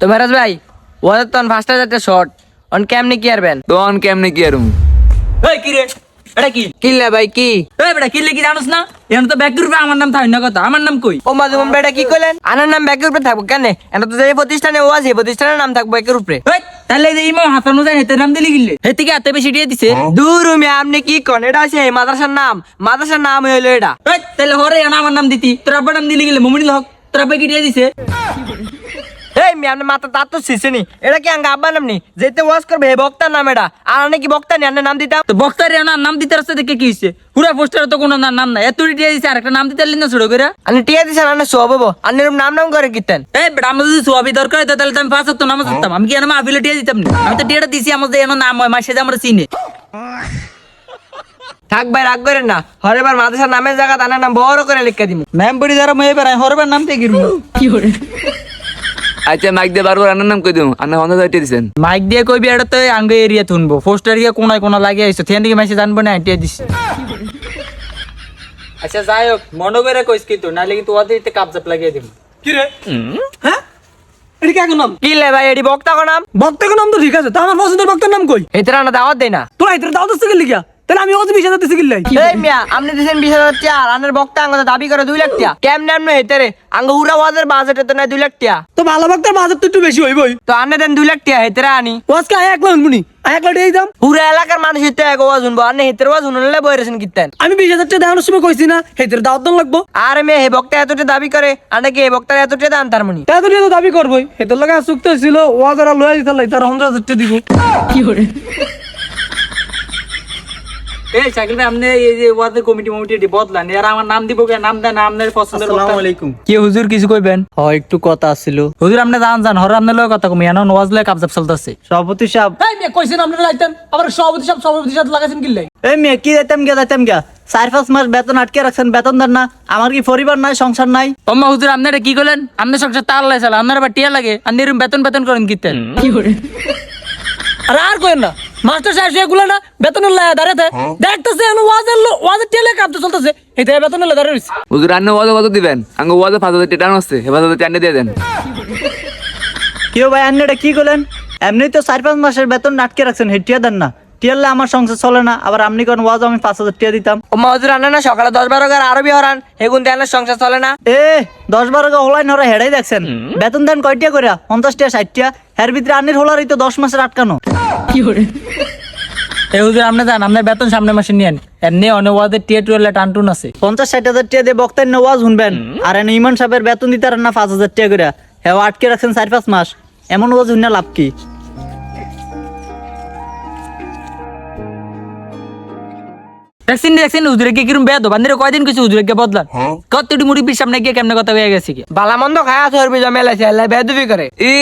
তো মেরাজ ভাই ওদের তো ফার্স্ট একটা শর্ট অন কেমনে কি আরবেন তো অন কেমনে কি আরুম এই কি রে এটা কি কিল্লা ভাই কি এই বেটা কি লিখি জানোস না এখন তো ব্যাগ রূপে আমার নাম থাই না কথা আমার নাম কই ও মাঝুম বেটা কি কইলেন আনার নাম ব্যাকের উপরে থাকবো কেন এটা তো যে প্রতিষ্ঠানে ও আছে প্রতিষ্ঠানের নাম থাকবো ব্যাকের উপরে এই তাহলে এই ইমাম হাসান হোসেন হেতে নাম দিলি গিলে হেতে কি এত বেশি দিয়ে দিছে দূর মিয়া আপনি কি কোন এটা আছে মাদ্রাসার নাম হইলো এটা এই তাহলে হরে না আমার নাম দিতি তোর আব্বার নাম দিলি গিলে মমিনুল হক তোর আব্বা কি দিয়ে দিছে এই মিয়া আপনি মাথা তার তো শিশনি এটা কি আঙ্গা আব্বার নাম নি যেতে ওয়াজ করবে হে বক্তার নাম এটা আর আমি কি বক্তা নি আন্নের নাম দিতাম তো বক্তারে না নাম দিতে রাস্তা দেখে কি হইছে পুরা পোস্টারে তো কোনো নাম নাই এত দিয়ে দিছে আর একটা নাম দিতে লিন না ছোট করে আপনি টিয়া দিছেন আন্নের সব হবো আন্নের নাম করে কিতেন এই বেটা আমার যদি সোয়াবি দরকার হতো তাহলে তো আমি পাঁচ তো নামাজ পড়তাম আমি কি এনে আপিলে টিয়া দিতাম না আমি তো টিয়াটা দিছি আমাদের এনে নাম হয় মাসে আমরা চিনে থাক ভাই রাগ করেন না হরেবার মাদ্রাসার নামের জায়গা আনার নাম বড় করে লিখে দিমু ম্যাম বড়ি যারা মই বেড়াই হরবার নাম থেকে গিরমু কি করে আচ্ছা মাইক দিয়ে বারবার আনার নাম কই দিও আনা 100 দিছেন মাইক দিয়ে কইবি এটা তো আঙ্গ এরিয়া তুনবো পোস্টার গিয়ে কোনায় কোনা লাগিয়ে আইছো থেন দিকে মেসেজ আনবো না আইটিয়া দিছি আচ্ছা যাই হোক মনে করে কইস কিন্তু নালে কিন্তু ওদের ইতে কাপজাপ লাগিয়ে দিব কি রে হ্যাঁ এটা কি এখন নাম কি লে ভাই এডি বক্তা কোন নাম বক্তার নাম তো ঠিক আছে তা আমার পছন্দের বক্তার নাম কই হেতরা না দাওয়াত দেই না তোরা এত দাও তো সিগিল লিখা তাহলে আমি ওদের 20,000 দিছি গিল্লাই এই মিয়া আপনি দিছেন 20,000 টাকা আর আনের বক্তা আঙ্গ দাবি করে 2 লাখ টাকা কেমনে আপনি হেতেরে আঙ্গ উড়া ওয়াজের বাজেট তো না 2 লাখ টাকা তো ভালো বক্তার বাজেট তো একটু বেশি হইবই তো আনে দেন 2 লাখ টাকা হেতেরা আনি ওয়াজকে 1 লাখ মুনি 1 লাখ এই দাম পুরো এলাকার মানুষ হেতে এক ওয়াজ শুনবো আনে হেতের ওয়াজ শুনলে বইরেছেন কিতেন আমি 20,000 টাকা দেওয়ার সময় কইছি না হেতের দাওয়াত দাম লাগবো আর মে হে বক্তা এতটা দাবি করে আনে কি হে বক্তার এতটা দান তার মনি তা তো তো দাবি করবই হেতের লাগা চুক্তি ছিল ওয়াজারা লয়ে দিতে লাই তার 100,000 টাকা দিব কি করে এই শাকিল ভাই আপনি এই যে ওয়াদের কমিটি বদলান এর আমার নাম দিব কে নাম দেন আপনার পছন্দের বক্তা আসসালামু আলাইকুম কি হুজুর কিছু কইবেন একটু কথা ছিল হুজুর আপনি জান হর আপনার লগে কথা কমি এনা ওয়াজ লয়ে কাপজাপ চলতেছে সভাপতি সাহেব এই মে কইছেন আপনারা লাইতেন আবার সভাপতি সাহেব লাগাইছেন কি লাই এই মেয়ে কি যাইতাম গিয়া 4-5 মাস বেতন আটকে রাখছেন বেতন দেন না আমার কি পরিবার নাই সংসার নাই ওমা হুজুর আপনারা কি কইলেন আপনি সংসার তার লাইছাল আপনারা বা টিয়া লাগে আর নিরুম বেতন করেন কিতেন কি করে আরে আর কইেন না মাস্টার সাহেব এগুলো না বেতন দাঁড়াতে দেখতেছে ওয়াজের টেলে কাপতে চলতেছে এটা বেতন দাঁড়িয়ে রয়েছে হুজুর আন্না ওয়াজ কত দিবেন আঙ্গ ওয়াজ 5000 টাকা টান আছে 5000 টাকা দিয়ে দেন কেউ ভাই আন্নাটা কি করলেন এমনি তো 4-5 মাসের বেতন আটকে রাখছেন হেটিয়া দেন না টিয়ালে আমার সংসার চলে না আবার আপনি কোন ওয়াজ আমি 5,000 টাকা দিতাম ও মজুর আনে না সকালে 10-12 গার আরবি হরান হেগুন দেনের সংসার চলে না এ 10-12 গা হলাই নরা হেডাই দেখছেন বেতন দেন কয়টিয়া করে 50 টাকা 60 টাকা এর ভিতরে আন্নির হোলারই তো 10 মাসের আটকানো কি করে এই হুজুর আপনি জান আপনার বেতন সামনে মাসে নিয়েন এমনি অনে ওয়াদের টিয়া টুয়েলে টানটুন আছে 50-60 হাজার টাকা দিয়ে বক্তার ওয়াজ শুনবেন আর এনে ইমান সাহেবের বেতন দিতে আর না 5,000 টাকা করে হ্যাঁ আটকে রাখছেন 4-5 মাস এমন ওয়াজ শুনে লাভ কি দেখছেন হুজুরে কি কিরম বেদ বান্দিরে কয়দিন কিছু হুজুরে কে বদলান কতটি মুড়ি পিস সামনে গিয়ে কেমনে কথা হয়ে গেছে কি বালা মন্দ খায়া চর্বি জমেলাছে আল্লাহ বেদবি করে ই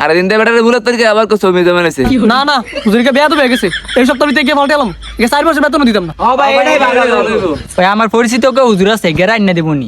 আরে দিন দে বেটারে ভুলত তোর কি আবার কো ছবি জমা আছে না না হুজুরকে বেয়া তো হয়ে গেছে এই সপ্তাহ ভিতরে গিয়ে পাল্টালাম 4 মাসের বেতন দিতাম না ও ভাই এটাই ভালো ওই আমার পরিচিত কেউ হুজুর আছে গেরা আইনা দেবনি